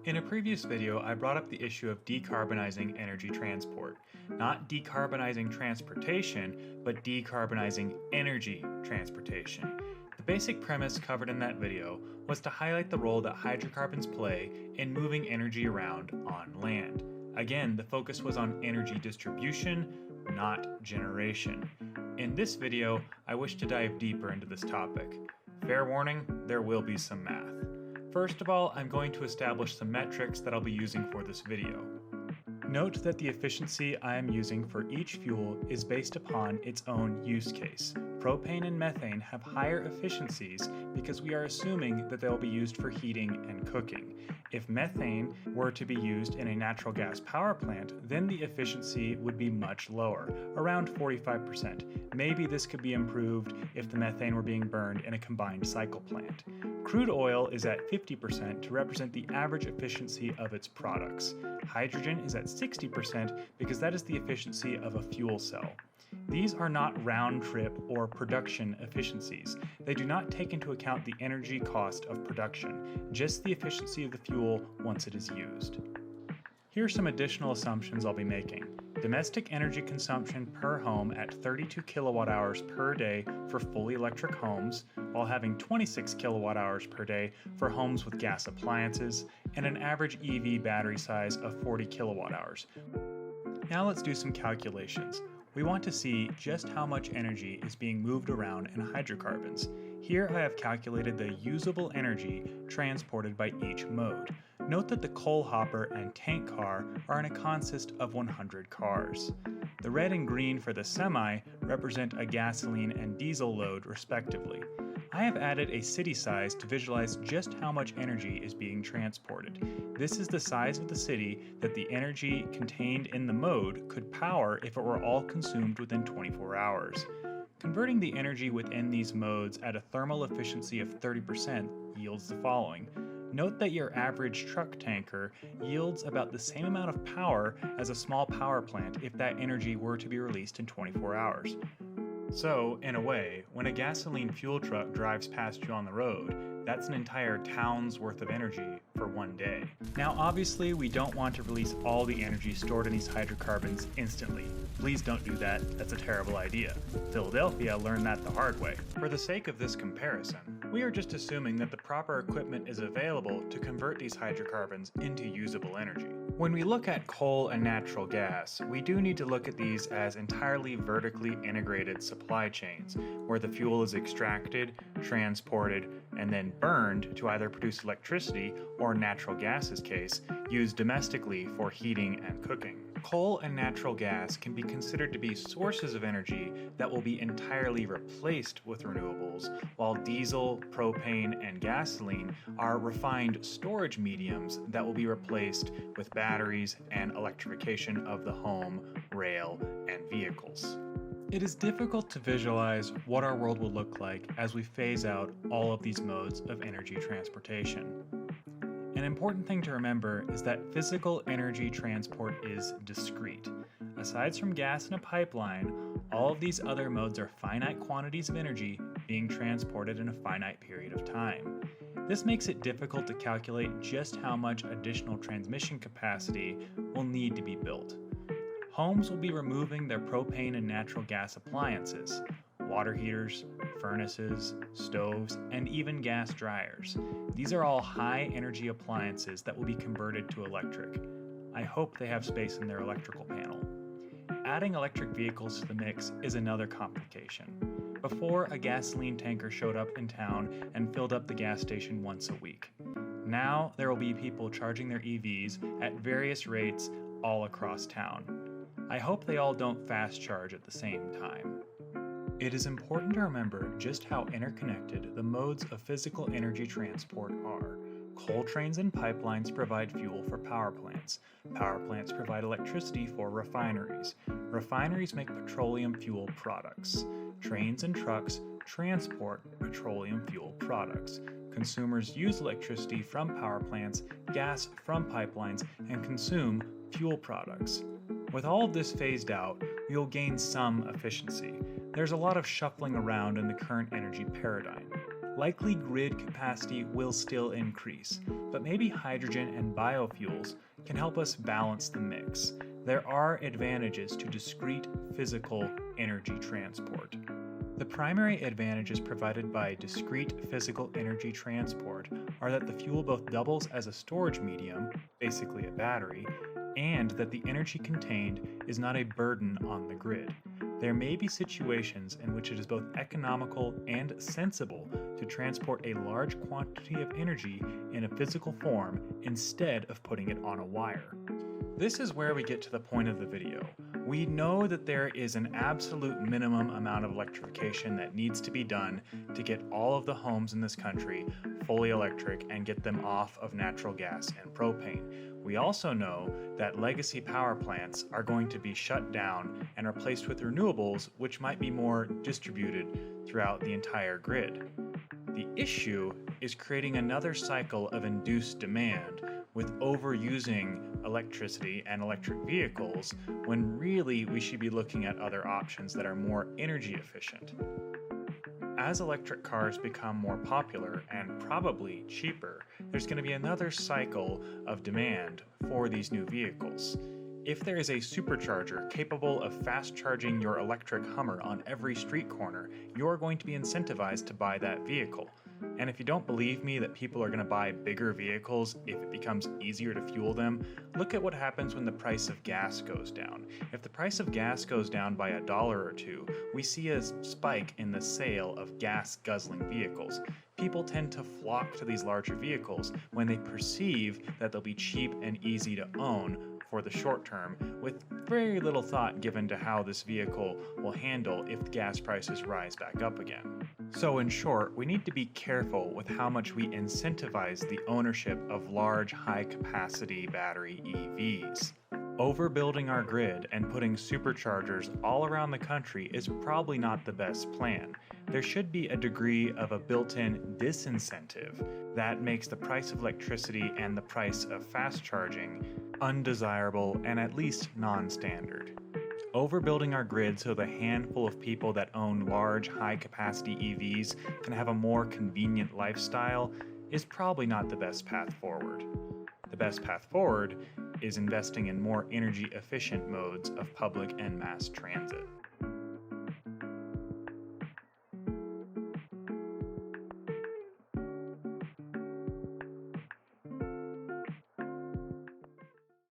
In a previous video, I brought up the issue of decarbonizing energy transport. Not decarbonizing transportation, but decarbonizing energy transportation. The basic premise covered in that video was to highlight the role that hydrocarbons play in moving energy around on land. Again, the focus was on energy distribution, not generation. In this video, I wish to dive deeper into this topic. Fair warning, there will be some math. First of all, I'm going to establish some metrics that I'll be using for this video. Note that the efficiency I am using for each fuel is based upon its own use case. Propane and methane have higher efficiencies because we are assuming that they'll be used for heating and cooking. If methane were to be used in a natural gas power plant, then the efficiency would be much lower, around 45%. Maybe this could be improved if the methane were being burned in a combined cycle plant. Crude oil is at 50% to represent the average efficiency of its products. Hydrogen is at 60% because that is the efficiency of a fuel cell. These are not round-trip or production efficiencies. They do not take into account the energy cost of production, just the efficiency of the fuel once it is used. Here are some additional assumptions I'll be making. Domestic energy consumption per home at 32 kilowatt hours per day for fully electric homes, while having 26 kilowatt hours per day for homes with gas appliances, and an average EV battery size of 40 kilowatt hours. Now let's do some calculations. We want to see just how much energy is being moved around in hydrocarbons. Here I have calculated the usable energy transported by each mode. Note that the coal hopper and tank car are in a consist of 100 cars. The red and green for the semi represent a gasoline and diesel load respectively. I have added a city size to visualize just how much energy is being transported. This is the size of the city that the energy contained in the mode could power if it were all consumed within 24 hours. Converting the energy within these modes at a thermal efficiency of 30% yields the following. Note that your average truck tanker yields about the same amount of power as a small power plant if that energy were to be released in 24 hours. So, in a way, when a gasoline fuel truck drives past you on the road, that's an entire town's worth of energy for one day. Now, obviously, we don't want to release all the energy stored in these hydrocarbons instantly. Please don't do that, that's a terrible idea. Philadelphia learned that the hard way. For the sake of this comparison, we are just assuming that the proper equipment is available to convert these hydrocarbons into usable energy. When we look at coal and natural gas, we do need to look at these as entirely vertically integrated supply chains, where the fuel is extracted, transported, and then burned to either produce electricity or, in natural gas's case, used domestically for heating and cooking. Coal and natural gas can be considered to be sources of energy that will be entirely replaced with renewables, while diesel, propane, and gasoline are refined storage mediums that will be replaced with batteries and electrification of the home, rail, and vehicles. It is difficult to visualize what our world will look like as we phase out all of these modes of energy transportation. An important thing to remember is that physical energy transport is discrete. Aside from gas in a pipeline, all of these other modes are finite quantities of energy being transported in a finite period of time. This makes it difficult to calculate just how much additional transmission capacity will need to be built. Homes will be removing their propane and natural gas appliances, water heaters, furnaces, stoves, and even gas dryers. These are all high-energy appliances that will be converted to electric. I hope they have space in their electrical panel. Adding electric vehicles to the mix is another complication. Before, a gasoline tanker showed up in town and filled up the gas station once a week. Now, there will be people charging their EVs at various rates all across town. I hope they all don't fast charge at the same time. It is important to remember just how interconnected the modes of physical energy transport are. Coal trains and pipelines provide fuel for power plants. Power plants provide electricity for refineries. Refineries make petroleum fuel products. Trains and trucks transport petroleum fuel products. Consumers use electricity from power plants, gas from pipelines, and consume fuel products. With all of this phased out, we will gain some efficiency. There's a lot of shuffling around in the current energy paradigm. likely grid capacity will still increase, but maybe hydrogen and biofuels can help us balance the mix. There are advantages to discrete physical energy transport. The primary advantages provided by discrete physical energy transport are that the fuel both doubles as a storage medium, basically a battery, and that the energy contained is not a burden on the grid. There may be situations in which it is both economical and sensible to transport a large quantity of energy in a physical form instead of putting it on a wire. This is where we get to the point of the video. We know that there is an absolute minimum amount of electrification that needs to be done to get all of the homes in this country fully electric and get them off of natural gas and propane. We also know that legacy power plants are going to be shut down and replaced with renewables, which might be more distributed throughout the entire grid. The issue is creating another cycle of induced demand with overusing electricity and electric vehicles when really we should be looking at other options that are more energy efficient. As electric cars become more popular and probably cheaper, there's going to be another cycle of demand for these new vehicles. If there is a supercharger capable of fast charging your electric Hummer on every street corner, you're going to be incentivized to buy that vehicle. And if you don't believe me that people are going to buy bigger vehicles if it becomes easier to fuel them, look at what happens when the price of gas goes down. If the price of gas goes down by $1 or $2, we see a spike in the sale of gas-guzzling vehicles. People tend to flock to these larger vehicles when they perceive that they'll be cheap and easy to own for the short term, with very little thought given to how this vehicle will handle if the gas prices rise back up again. So in short, we need to be careful with how much we incentivize the ownership of large high-capacity battery EVs. Overbuilding our grid and putting superchargers all around the country is probably not the best plan. There should be a degree of a built-in disincentive that makes the price of electricity and the price of fast charging undesirable and at least non-standard. Overbuilding our grid so the handful of people that own large, high-capacity EVs can have a more convenient lifestyle is probably not the best path forward. The best path forward is investing in more energy-efficient modes of public and mass transit.